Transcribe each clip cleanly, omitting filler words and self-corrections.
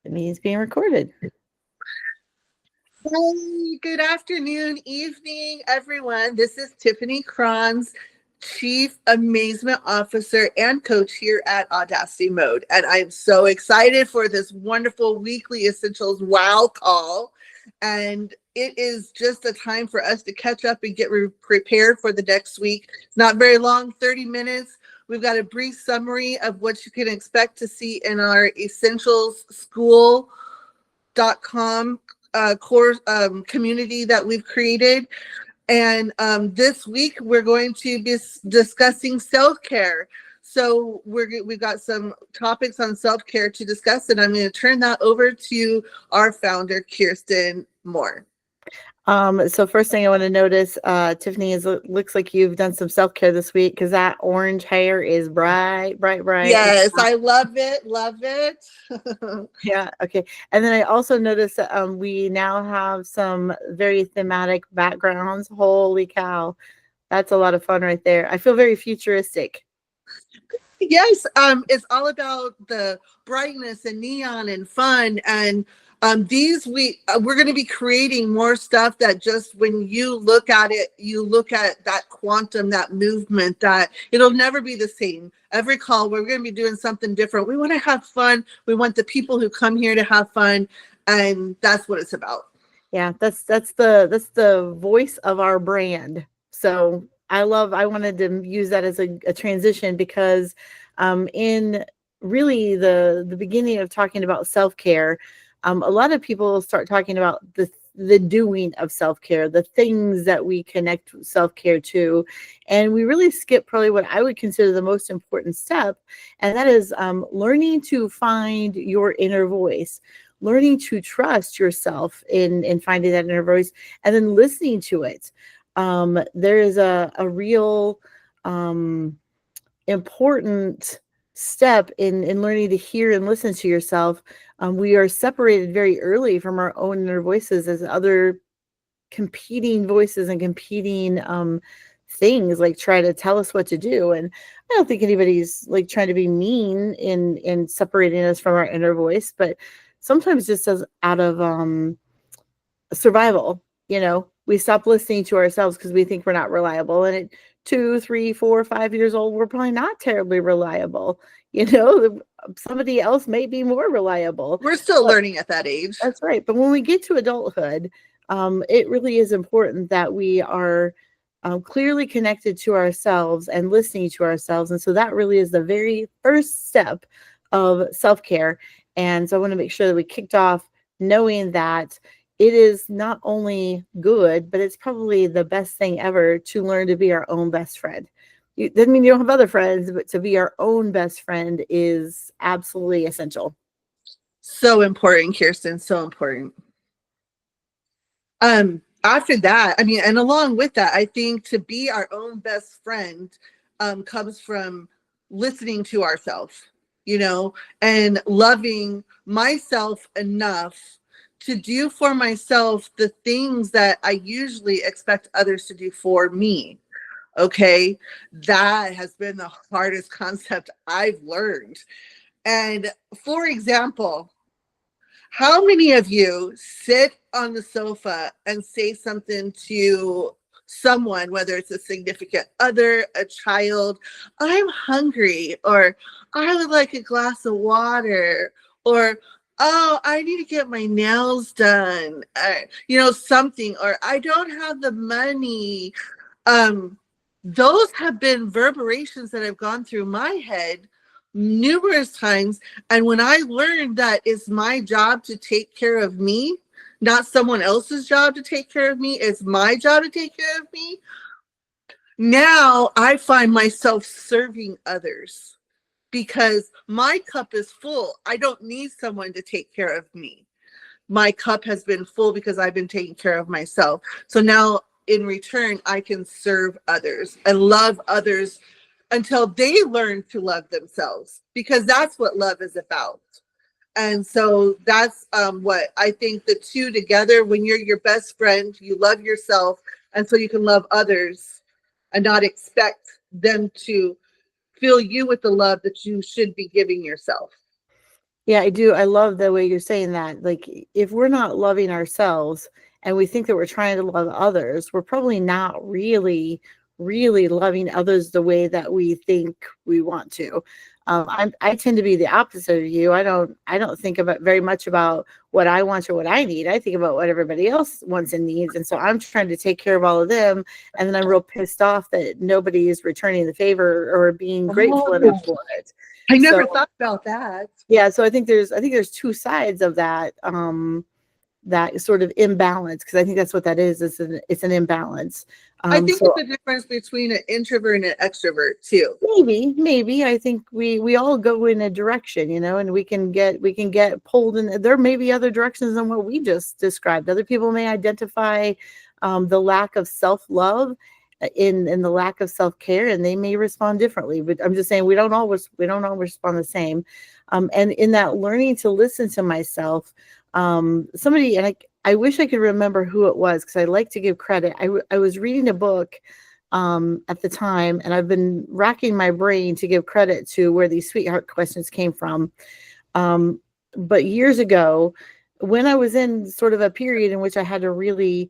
The meeting's being recorded. Hey, good afternoon, evening, everyone. This is Tiffany Cron's Chief Amazement Officer and Coach here at Audacity Mode. And I'm so excited for this wonderful weekly Essentials Wow call. And it is just a time for us to catch up and get prepared for the next week. It's not very long, 30 minutes. We've got a brief summary of what you can expect to see in our essentialsschool.com course community that we've created. And this week we're going to be discussing self-care. So we've got some topics on self-care to discuss, and I'm going to turn that over to our founder, Kirsten Moore. So first thing I want to notice, Tiffany, is it looks like you've done some self-care this week because that orange hair is bright. Yes, I love it. Yeah, okay. And then I also noticed that we now have some very thematic backgrounds. Holy cow. That's a lot of fun right there. I feel very futuristic. Yes, it's all about the brightness and neon and fun. And we're going to be creating more stuff that just when you look at it, you look at that quantum, that movement, that it'll never be the same. Every call, we're going to be doing something different. We want to have fun. We want the people who come here to have fun, and that's what it's about. Yeah, that's the voice of our brand. So I wanted to use that as a transition because in really the beginning of talking about self-care, a lot of people start talking about the doing of self-care, the things that we connect self-care to, and we really skip probably what I would consider the most important step, and that is learning to find your inner voice, learning to trust yourself in finding that inner voice, and then listening to it. There is a real important step in learning to hear and listen to yourself. We are separated very early from our own inner voices as other competing voices and competing things like try to tell us what to do. And I don't think anybody's like trying to be mean in separating us from our inner voice, but sometimes just as out of survival, we stop listening to ourselves because we think we're not reliable. And at 2, 3, 4, 5 years old, we're probably not terribly reliable. Somebody else may be more reliable. We're still learning at that age. That's right. But when we get to adulthood, it really is important that we are clearly connected to ourselves and listening to ourselves. And so that really is the very first step of self-care. And so I want to make sure that we kicked off knowing that it is not only good, but it's probably the best thing ever to learn to be our own best friend. It doesn't mean you don't have other friends, but to be our own best friend is absolutely essential. So important, Kirsten, so important. After that, and along with that, I think to be our own best friend comes from listening to ourselves, and loving myself enough to do for myself the things that I usually expect others to do for me. Okay, that has been the hardest concept I've learned. And for example, how many of you sit on the sofa and say something to someone, whether it's a significant other, a child, I'm hungry, or I would like a glass of water, or oh, I need to get my nails done, something, or I don't have the money. Those have been reverberations that have gone through my head numerous times. And when I learned that it's my job to take care of me, not someone else's job to take care of me, it's my job to take care of me, now I find myself serving others because my cup is full. I don't need someone to take care of me. My cup has been full because I've been taking care of myself. So now in return, I can serve others and love others until they learn to love themselves, because that's what love is about. And so that's what I think the two together, when you're your best friend, you love yourself, and so you can love others and not expect them to fill you with the love that you should be giving yourself. Yeah, I do. I love the way you're saying that. Like, if we're not loving ourselves and we think that we're trying to love others, we're probably not really loving others the way that we think we want to. I tend to be the opposite of you. I don't think about very much about what I want or what I need. I think about what everybody else wants and needs, and so I'm trying to take care of all of them. And then I'm real pissed off that nobody is returning the favor or being grateful enough Oh, for it. I So never thought about that. yeah, so I think there's two sides of that, that sort of imbalance, because I think that's what that is. It's an imbalance. I think So it's the difference between an introvert and an extrovert too. maybe I think we all go in a direction, and we can get pulled in. There may be other directions than what we just described. Other people may identify the lack of self-love in the lack of self-care, and they may respond differently. But I'm just saying we don't always respond the same. And in that learning to listen to myself, somebody, and I wish I could remember who it was, because I like to give credit. I was reading a book at the time, and I've been racking my brain to give credit to where these sweetheart questions came from. Um, but years ago, when I was in sort of a period in which I had to really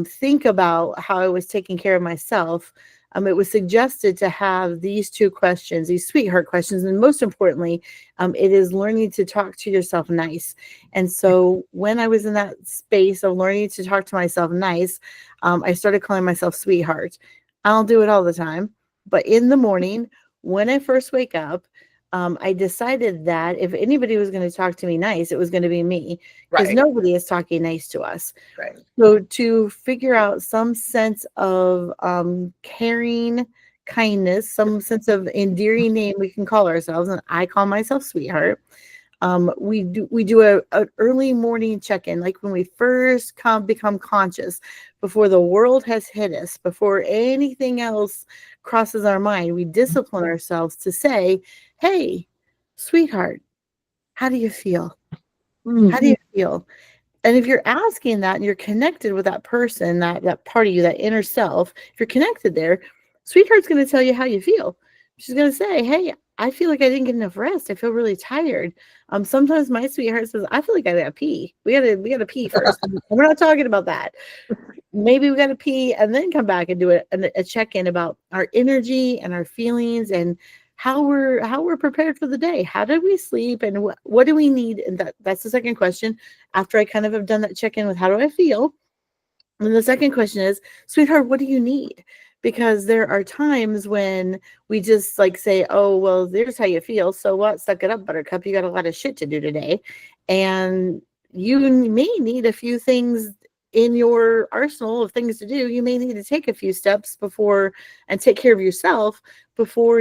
think about how I was taking care of myself, it was suggested to have these two questions, these sweetheart questions. And most importantly, it is learning to talk to yourself nice. And so when I was in that space of learning to talk to myself nice, I started calling myself sweetheart. I don't do it all the time, but in the morning, when I first wake up, I decided that if anybody was going to talk to me nice, it was going to be me, because Right. nobody is talking nice to us. Right. So to figure out some sense of caring, kindness, some sense of endearing name we can call ourselves, and I call myself sweetheart. We do an early morning check-in, like when we first become conscious, before the world has hit us, before anything else crosses our mind. We discipline ourselves to say, "Hey, sweetheart, how do you feel? How do Mm. you feel?" And if you're asking that and you're connected with that person, that part of you, that inner self, if you're connected there, sweetheart's going to tell you how you feel. She's going to say, "Hey, I feel like I didn't get enough rest. I feel really tired." Sometimes my sweetheart says, "I feel like I gotta pee. We gotta pee first." And we're not talking about that. Maybe we gotta pee and then come back and do a check-in about our energy and our feelings, and how we're prepared for the day. How did we sleep, and what do we need? And that's the second question. After I kind of have done that check-in with how do I feel, and the second question is, sweetheart, what do you need? Because there are times when we just like say, "Oh, well, there's how you feel. So what? Suck it up, buttercup. You got a lot of shit to do today." And you may need a few things in your arsenal of things to do. You may need to take a few steps before and take care of yourself before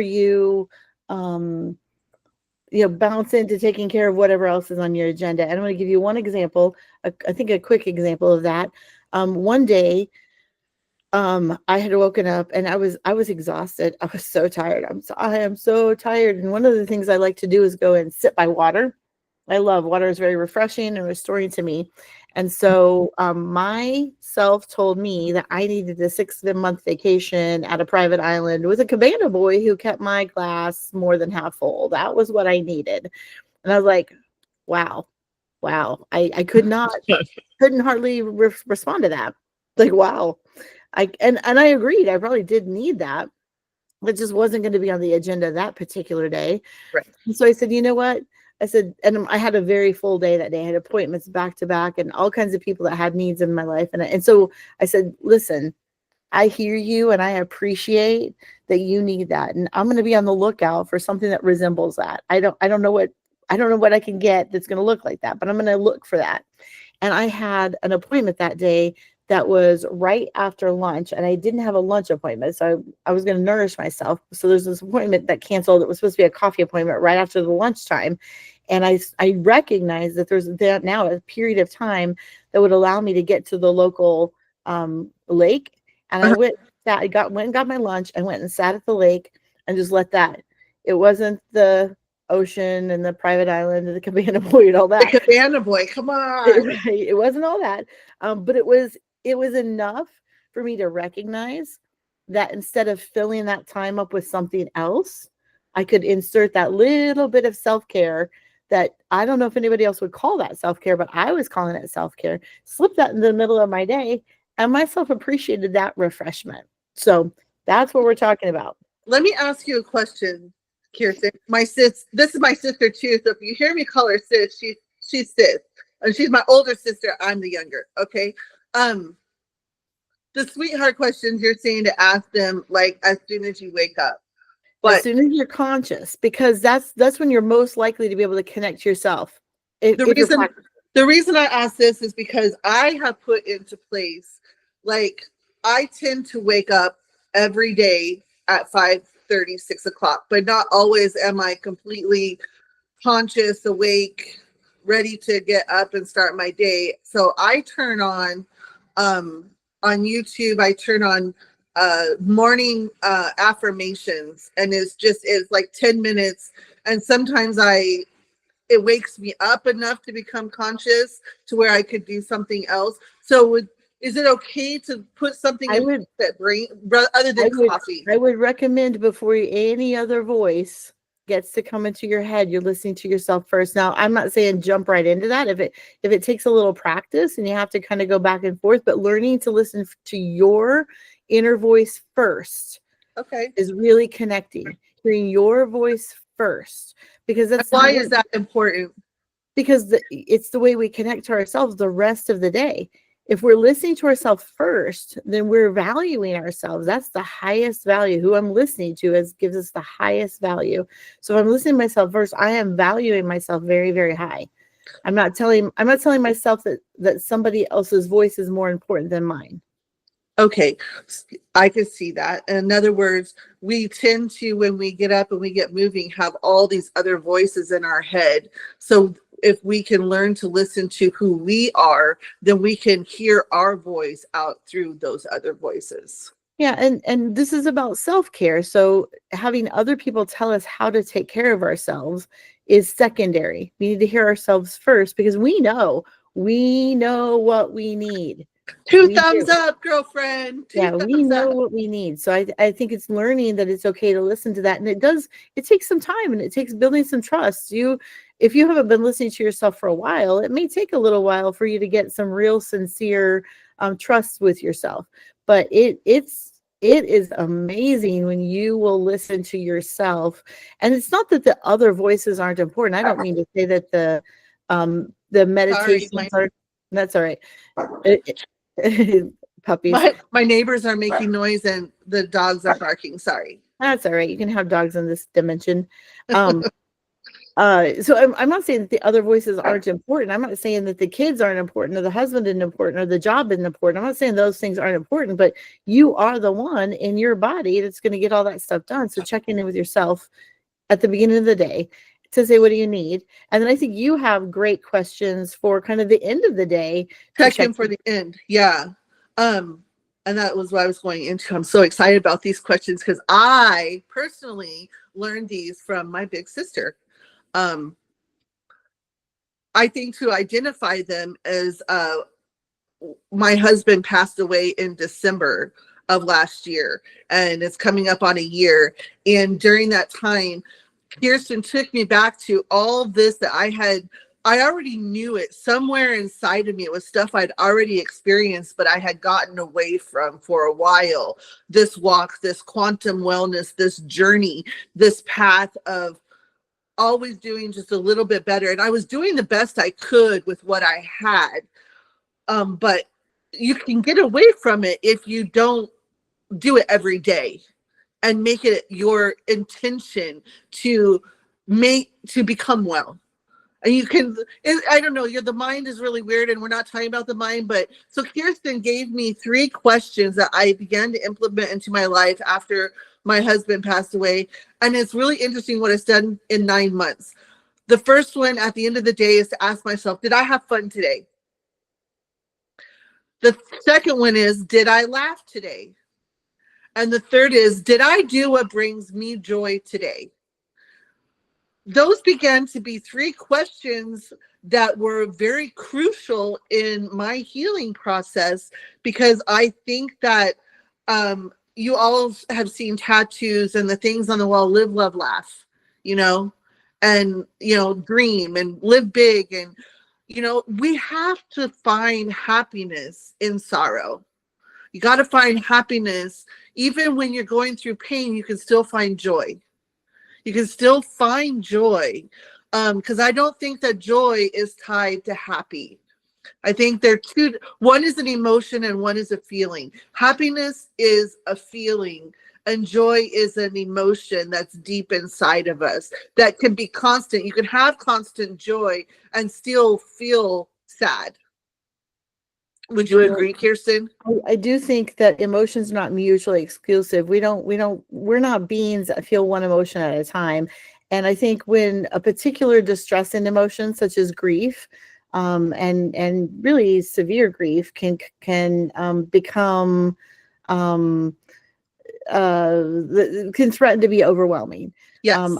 um, bounce into taking care of whatever else is on your agenda. And I'm going to give you one example, I think a quick example of that. One day, I had woken up and I was exhausted. I was so tired. I am so tired. And one of the things I like to do is go and sit by water. I love water. Is very refreshing and restoring to me. And so my self told me that I needed a 6-month vacation at a private island with a cabana boy who kept my glass more than half full. That was what I needed. And I was like, wow, wow. I couldn't hardly respond to that. Like, wow. And I agreed. I probably did need that. It just wasn't going to be on the agenda that particular day. Right. And so I said, you know what? I said, and I had a very full day that day. I had appointments back to back and all kinds of people that had needs in my life. And so I said, listen, I hear you and I appreciate that you need that. And I'm going to be on the lookout for something that resembles that. I don't know what I can get that's going to look like that, but I'm going to look for that. And I had an appointment that day that was right after lunch, and I didn't have a lunch appointment. So I was going to nourish myself. So there's this appointment that canceled. It was supposed to be a coffee appointment right after the lunchtime. And I recognized that there's now a period of time that would allow me to get to the local lake. And I went and got my lunch. I went and sat at the lake and just let that. It wasn't the ocean and the private island and the cabana boy and all The that. cabana boy, come on. It wasn't all that, but it was enough for me to recognize that instead of filling that time up with something else, I could insert that little bit of self-care that I don't know if anybody else would call that self-care, but I was calling it self-care. Slip that in the middle of my day, and myself appreciated that refreshment. So that's what we're talking about. Let me ask you a question, Kirsten. My sis, this is my sister too. So if you hear me call her sis, she's sis, and she's my older sister. I'm the younger. Okay. Um, the sweetheart questions you're saying to ask them like as soon as you wake up. As But soon as you're conscious, because that's when you're most likely to be able to connect to yourself. the If you're reason the reason I ask this is because I have put into place, like, I tend to wake up every day at 5:30, 6 o'clock, but not always am I completely conscious, awake, ready to get up and start my day. So I turn on YouTube, I turn on morning affirmations, and it's like 10 minutes. And sometimes it wakes me up enough to become conscious to where I could do something else. So is it okay to put something I in would that brain other than coffee? I would recommend before any other voice gets to come into your head, you're listening to yourself first. Now, I'm not saying jump right into that. If it takes a little practice and you have to kind of go back and forth, but learning to listen to your inner voice first Okay. is really connecting. Hearing your voice first, because And that's why is that important? because it's the way we connect to ourselves the rest of the day. If we're listening to ourselves first, then we're valuing ourselves. That's the highest value. Who I'm listening to gives us the highest value. So if I'm listening to myself first, I am valuing myself very, very high. I'm not telling myself that somebody else's voice is more important than mine. Okay, I could see that. In other words, we tend to, when we get up and we get moving, have all these other voices in our head. So if we can learn to listen to who we are, then we can hear our voice out through those other voices. Yeah, and this is about self-care. So having other people tell us how to take care of ourselves is secondary. We need to hear ourselves first because we know what we need. Two We thumbs do. up, girlfriend. Two Yeah, we thumbs know up. what we need. So I think it's learning that it's okay to listen to that. And it takes some time and it takes building some trust. If you haven't been listening to yourself for a while, it may take a little while for you to get some real sincere trust with yourself. But it is amazing when you will listen to yourself. And it's not that the other voices aren't important. I don't mean to say that the Sorry, meditations are, that's all right. Puppies. my neighbors are making noise and the dogs are barking. Sorry. That's all right. You can have dogs in this dimension. Um, so I'm not saying that the other voices aren't important. I'm not saying that the kids aren't important or the husband isn't important or the job isn't important. I'm not saying those things aren't important, but you are the one in your body that's going to get all that stuff done. So checking in with yourself at the beginning of the day to say, what do you need? And then I think you have great questions for kind of the end of the day to Check check in for the end. Yeah. And that was what I was going into. I'm so excited about these questions because I personally learned these from my big sister. Um, I think to identify them as my husband passed away in December of last year, and it's coming up on a year. And during that time, Kirsten took me back to all this that I already knew it somewhere inside of me. It was stuff I'd already experienced, but I had gotten away from for a while. This walk, this quantum wellness, this journey, this path of always doing just a little bit better. And I was doing the best I could with what I had. But you can get away from it if you don't do it every day and make it your intention to become well. And you can, I don't know, the mind is really weird and we're not talking about the mind, but so Kirsten gave me 3 questions that I began to implement into my life after my husband passed away. And it's really interesting what it's done in 9 months. The first one at the end of the day is to ask myself, did I have fun today? The second one is, did I laugh today? And the third is, did I do what brings me joy today? Those began to be 3 questions that were very crucial in my healing process, because I think that you all have seen tattoos and the things on the wall, live, love, laugh, you know? and, you know, dream and live big. And, you know, we have to find happiness in sorrow. You got to find happiness. Even when you're going through pain, you can still find joy. You can still find joy. Because I don't think that joy is tied to happy. I think they're two. One is an emotion and one is a feeling. Happiness is a feeling, and joy is an emotion that's deep inside of us that can be constant. You can have constant joy and still feel sad. Would you agree, Kirsten? I do think that emotions are not mutually exclusive. We're not beings that feel one emotion at a time. And I think when a particular distressing emotion, such as grief, and really severe grief, can become can threaten to be overwhelming. Yes. I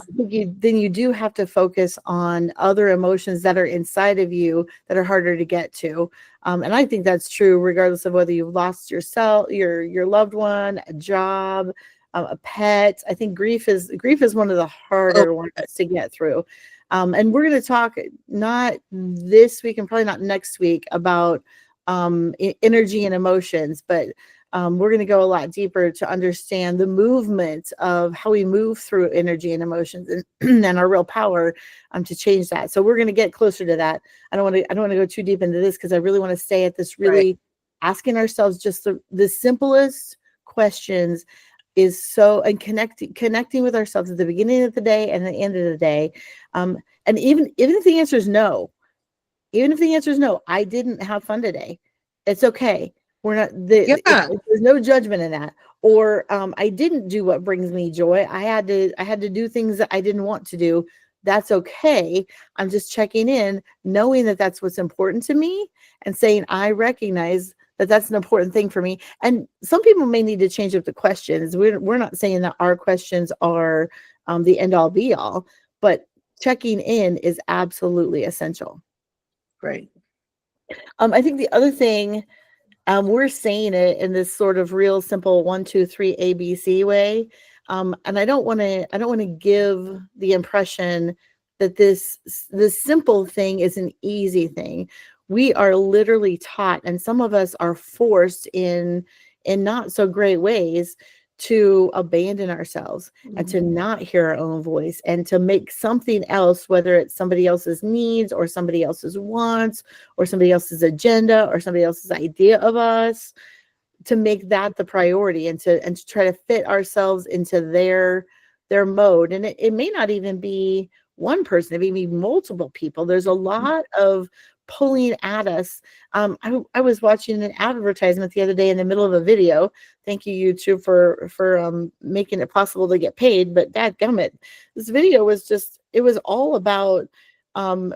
think you do have to focus on other emotions that are inside of you that are harder to get to. And I think that's true regardless of whether you've lost yourself, your loved one, a job, a pet. I think grief is one of the harder ones to get through. And we're going to talk not this week and probably not next week about energy and emotions, but we're going to go a lot deeper to understand the movement of how we move through energy and emotions and our real power to change that. So we're going to get closer to that. I don't want to go too deep into this because I really want to stay at this really asking ourselves just the simplest questions is so, and connecting with ourselves at the beginning of the day and the end of the day. And even if the answer is no, I didn't have fun today. It's okay. We're not there's no judgment in that. Or I didn't do what brings me joy. I had to do things that I didn't want to do. That's okay. I'm just checking in, knowing that that's what's important to me, and saying I recognize that that's an important thing for me. And some people may need to change up the questions. We're not saying that our questions are the end all be all, but checking in is absolutely essential. Right. I think the other thing, we're saying it in this sort of real simple 1, 2, 3 ABC way. And I don't want to give the impression that this simple thing is an easy thing. We are literally taught, and some of us are forced in not so great ways to abandon ourselves and to not hear our own voice and to make something else, whether it's somebody else's needs or somebody else's wants or somebody else's agenda or somebody else's idea of us, to make that the priority and to try to fit ourselves into their mode. And it may not even be one person, it may be multiple people. There's a lot of pulling at us. I was watching an advertisement the other day in the middle of a video. Thank you, YouTube, for making it possible to get paid. But dadgummit, this video was it was all about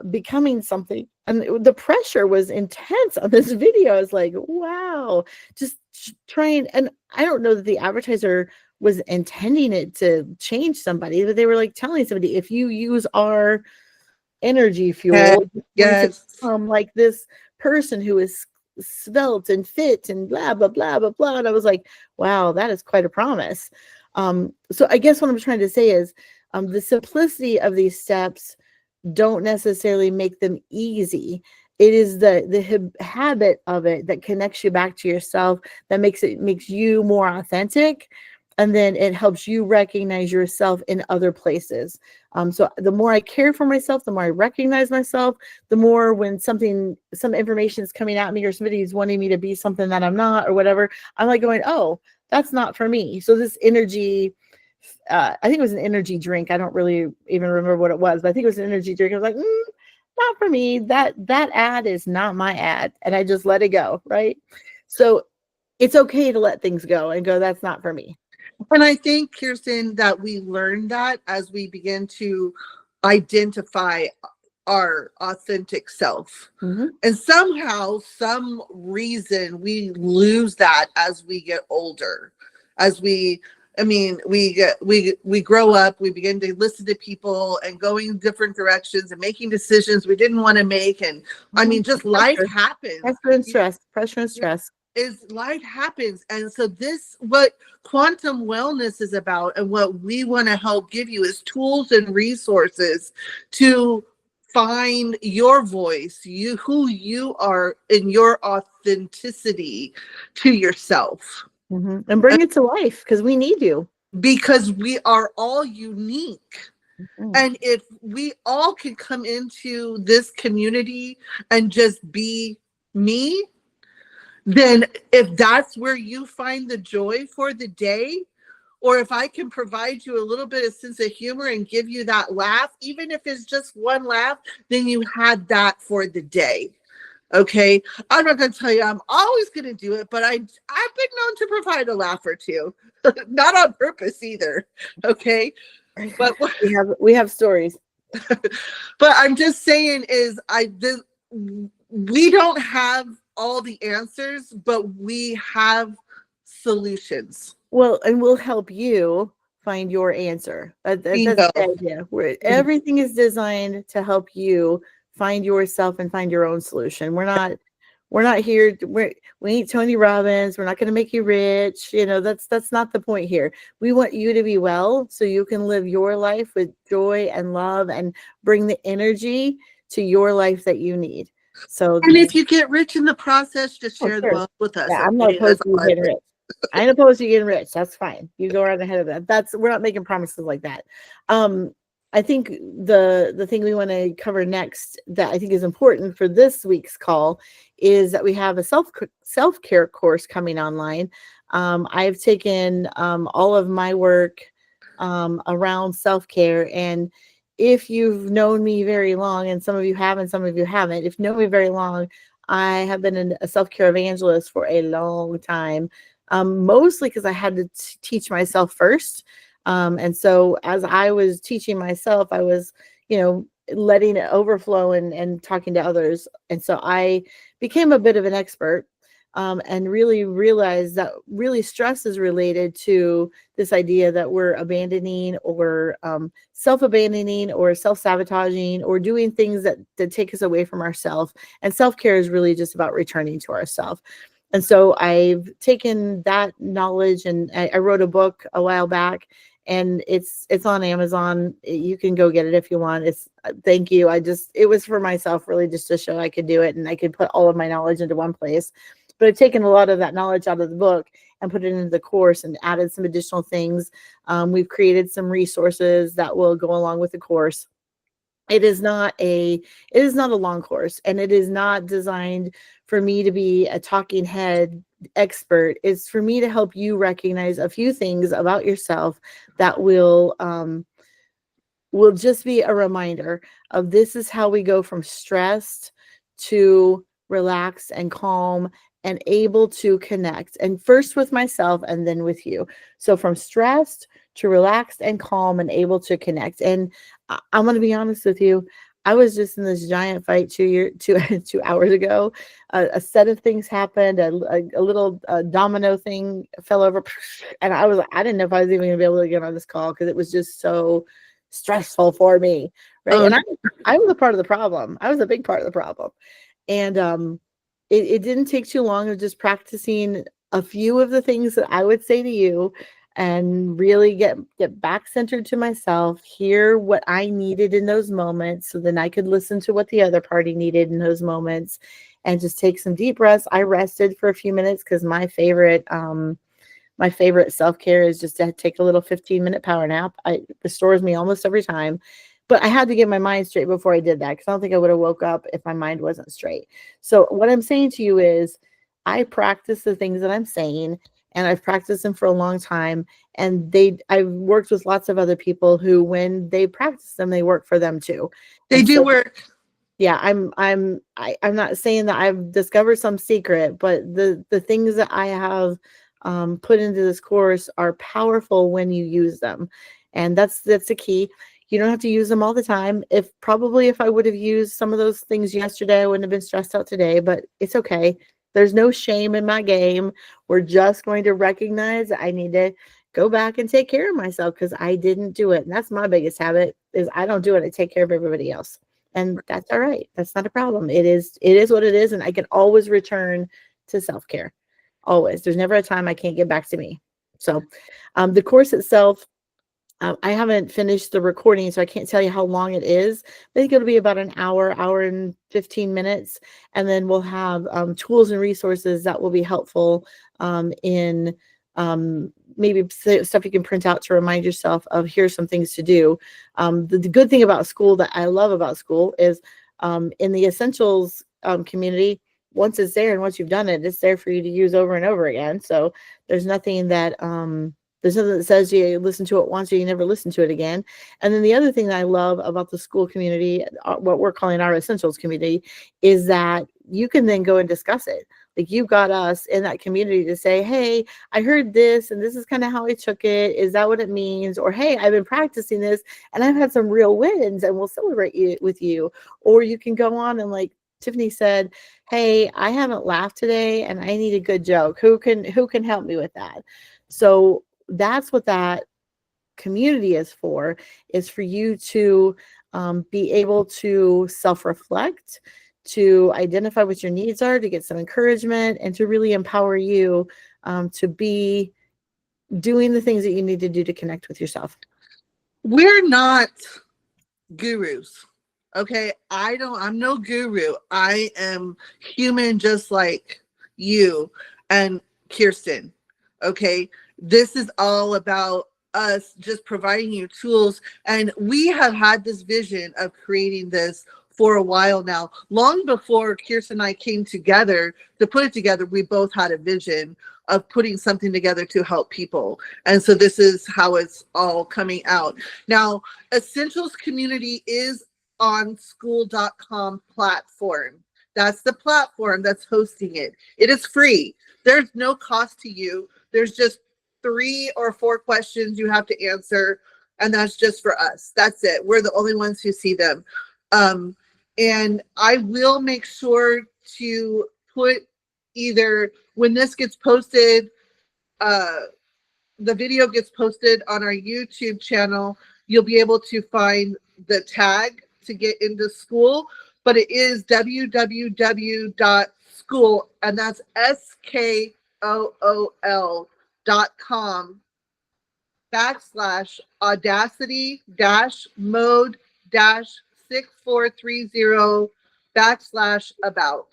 becoming something. And the pressure was intense on this video. I was like, wow, just trying. And I don't know that the advertiser was intending it to change somebody, but they were like telling somebody, if you use our energy fuel, yes, like this person who is svelte and fit and blah blah blah blah blah. And I was like, wow, that is quite a promise. So I guess what I'm trying to say is the simplicity of these steps don't necessarily make them easy. It is the habit of it that connects you back to yourself, that makes you more authentic. And then it helps you recognize yourself in other places. So the more I care for myself, the more I recognize myself, the more when some information is coming at me or somebody's wanting me to be something that I'm not or whatever, I'm like going, oh, that's not for me. So this energy, I think it was an energy drink. I don't really even remember what it was, but I think it was an energy drink. I was like, not for me. That ad is not my ad. And I just let it go. Right. So it's okay to let things go and go, that's not for me. And I think, Kirsten, that we learn that as we begin to identify our authentic self. Mm-hmm. And somehow, some reason, we lose that as we get older. We grow up, we begin to listen to people and going different directions and making decisions we didn't want to make. And I mean, just life happens. Pressure and stress. is life happens. And so this, what quantum wellness is about and what we want to help give you is tools and resources to find your voice, you who you are in your authenticity to yourself. And bring it to life because we need you. Because we are all unique. Mhm. And if we all can come into this community and just be me, then if that's where you find the joy for the day, or if I can provide you a little bit of sense of humor and give you that laugh, even if it's just one laugh, then you had that for the day. Okay. I'm not going to tell you I'm always going to do it, but I've been known to provide a laugh or two, not on purpose either. Okay. But we have stories. but I'm just saying is we don't have all the answers, but we have solutions. Well, and we'll help you find your answer. That's Bingo. the idea. Everything is designed to help you find yourself and find your own solution. We're not here. We ain't Tony Robbins. We're not going to make you rich. You know, that's not the point here. We want you to be well so you can live your life with joy and love and bring the energy to your life that you need. So, And if you get rich in the process, just oh, share the sure. wealth with us. Yeah, I'm not Okay, opposed that's to you all I getting say. rich. I ain't opposed to you getting rich. That's fine. You go right ahead of that. We're not making promises like that. I think the thing we want to cover next that I think is important for this week's call is that we have a self-care course coming online. I've taken all of my work around self-care, and if you've known me very long, and some of you have and some of you haven't, if you know me very long, I have been a self-care evangelist for a long time, mostly because I had to teach myself first. And so as I was teaching myself, I was, letting it overflow and talking to others. And so I became a bit of an expert, and really realized that really stress is related to this idea that we're abandoning or self-abandoning or self-sabotaging or doing things that take us away from ourselves. And self-care is really just about returning to ourselves. And so I've taken that knowledge and I wrote a book a while back, and it's on Amazon. You can go get it if you want. Thank you. It was for myself really just to show I could do it and I could put all of my knowledge into one place. But I've taken a lot of that knowledge out of the book and put it into the course and added some additional things. We've created some resources that will go along with the course. It is not a long course, and it is not designed for me to be a talking head expert. It's for me to help you recognize a few things about yourself that will just be a reminder of this is how we go from stressed to relaxed and calm and able to connect, and first with myself and then with you. So from stressed to relaxed and calm and able to connect. And I'm going to be honest with you. I was just in this giant fight 2 hours ago. A set of things happened. A little domino thing fell over, and I didn't know if I was even going to be able to get on this call because it was just so stressful for me, right? And I was a part of the problem. I was a big part of the problem, and it didn't take too long of just practicing a few of the things that I would say to you and really get back centered to myself, hear what I needed in those moments so then I could listen to what the other party needed in those moments and just take some deep breaths. I rested for a few minutes because my favorite self-care is just to take a little 15-minute power nap. It restores me almost every time. But I had to get my mind straight before I did that because I don't think I would have woke up if my mind wasn't straight. So what I'm saying to you is I practice the things that I'm saying, and I've practiced them for a long time. And I've worked with lots of other people who, when they practice them, they work for them too. They do work. Yeah, I'm not saying that I've discovered some secret, but the things that I have put into this course are powerful when you use them, and that's the key. You don't have to use them all the time. If I would have used some of those things yesterday, I wouldn't have been stressed out today, but it's okay. There's no shame in my game. We're just going to recognize that I need to go back and take care of myself because I didn't do it. And that's my biggest habit is I don't do it. I take care of everybody else. And that's all right. That's not a problem. It is what it is. And I can always return to self-care. always. There's never a time I can't get back to me. So the course itself, I haven't finished the recording, so I can't tell you how long it is. I think it'll be about an hour, hour and 15 minutes. And then we'll have tools and resources that will be helpful in maybe stuff you can print out to remind yourself of here's some things to do. The good thing about school that I love about school is in the essentials community, once it's there and once you've done it, it's there for you to use over and over again. So there's nothing that says you listen to it once or you never listen to it again. And then the other thing that I love about the school community, what we're calling our essentials community, is that you can then go and discuss it. Like you've got us in that community to say, hey, I heard this and this is kind of how I took it. Is that what it means? Or, hey, I've been practicing this and I've had some real wins and we'll celebrate it with you. Or you can go on and, like Tiffany said, hey, I haven't laughed today and I need a good joke. Who can help me with that? So that's what that community is for you to be able to self-reflect, to identify what your needs are, to get some encouragement, and to really empower you to be doing the things that you need to do to connect with yourself. We're not gurus. Okay. I'm no guru. I am human just like you and Kirsten. Okay. This is all about us just providing you tools. And we have had this vision of creating this for a while now. Long before Kirsten and I came together to put it together, we both had a vision of putting something together to help people. And so this is how it's all coming out. Now, Essentials Community is on school.com platform. That's the platform that's hosting it. It is free. There's no cost to you. There's just 3 or 4 questions you have to answer, and that's just for us. That's it. We're the only ones who see them. And I will make sure to put either when this gets posted, the video gets posted on our YouTube channel, you'll be able to find the tag to get into school, but it is www.school, and that's SKOOL.com/audacity-mode-6430/about.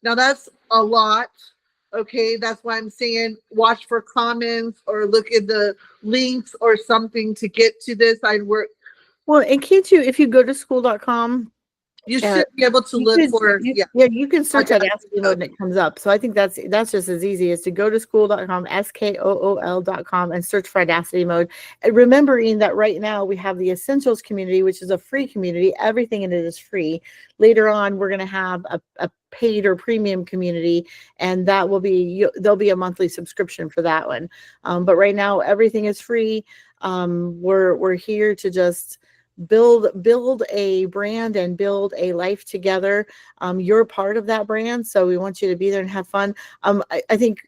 Now that's a lot. Okay, that's why I'm saying watch for comments or look at the links or something to get to this. Well, and can't you, if you go to school.com, you should be able to look for, you can search Audacity mode and it comes up. So I think that's just as easy as to go to school.com, SKOOL.com, and search for Audacity mode. And remembering that right now we have the Essentials community, which is a free community. Everything in it is free. Later on, we're going to have a paid or premium community, and that will be, there'll be a monthly subscription for that one. But right now, everything is free. We're here to just build a brand and build a life together. You're part of that brand, so we want you to be there and have fun. I think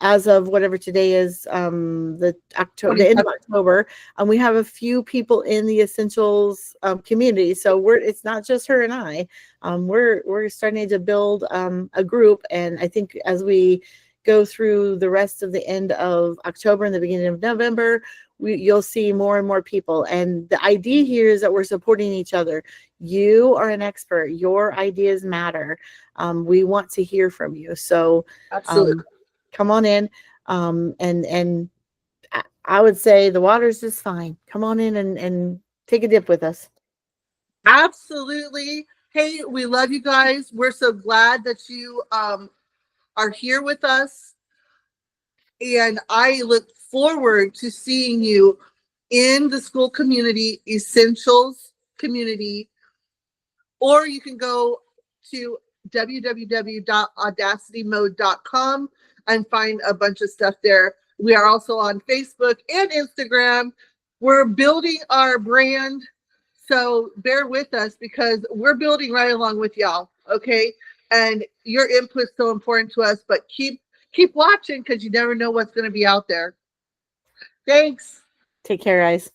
as of whatever today is, the end of October, we have a few people in the Essentials community. So it's not just her and I. We're starting to build a group, and I think as we go through the rest of the end of October and the beginning of November, you'll see more and more people. And the idea here is that we're supporting each other. You are an expert. Your ideas matter. We want to hear from you. So absolutely, come on in. And I would say the water's just fine. Come on in and take a dip with us. Absolutely. Hey, we love you guys. We're so glad that you are here with us. And I look forward to seeing you in the school community, Essentials community, or you can go to www.audacitymode.com and find a bunch of stuff there. We are also on Facebook and Instagram. We're building our brand, so bear with us because we're building right along with y'all, okay? And your input's so important to us, but keep watching because you never know what's going to be out there. Thanks. Take care, guys.